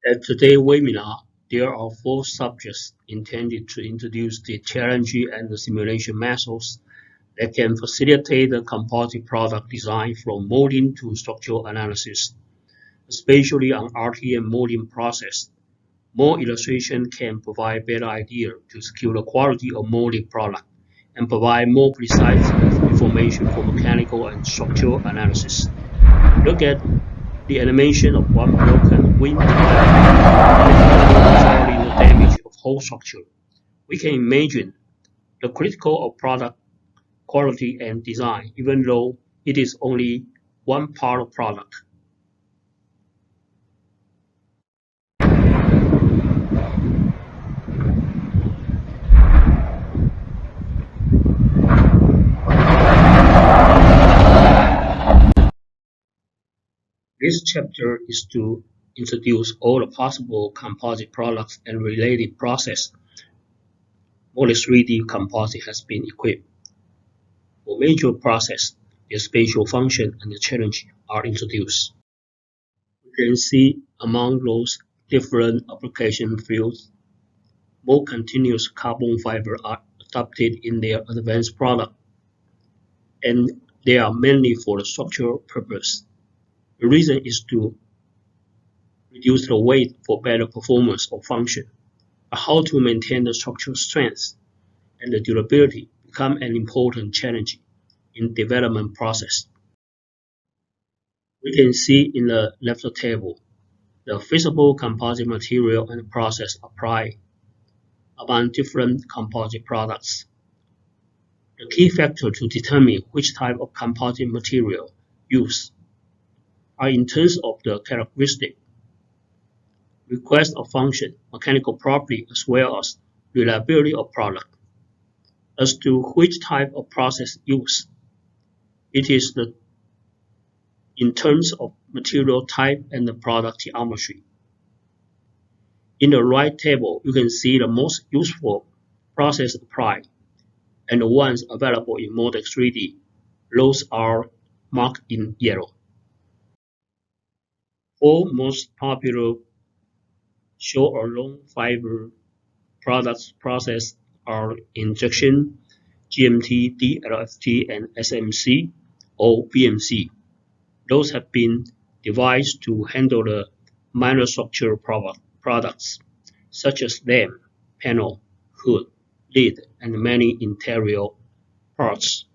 At today's webinar, there are 4 subjects intended to introduce the challenging and the simulation methods that can facilitate the composite product design from molding to structural analysis, especially on RTM molding process. More illustration can provide better idea to secure the quality of molded product and provide more precise information for mechanical and structural analysis. Look at the animation of one broken wind controlling the damage of whole structure. We can imagine the critical of product quality and design, even though it is only one part of product. This chapter is to introduce all the possible composite products and related process. Model 3D composite has been equipped. For major process, the spatial function and the challenge are introduced. You can see among those different application fields, more continuous carbon fiber are adopted in their advanced product, and they are mainly for the structural purpose. The reason is to reduce the weight for better performance of function. But how to maintain the structural strength and the durability become an important challenge in development process. We can see in the left table the feasible composite material and process applied among different composite products. The key factor to determine which type of composite material used are in terms of the characteristic, request of function, mechanical property, as well as reliability of product. As to which type of process used, it is in terms of material type and the product geometry. In the right table, you can see the most useful process applied and the ones available in Model 3D. Those are marked in yellow. 4 most popular short or long fiber products process are injection, GMT, DLFT, and SMC or BMC. Those have been devised to handle the minor structural products such as lamp, panel, hood, lid, and many interior parts.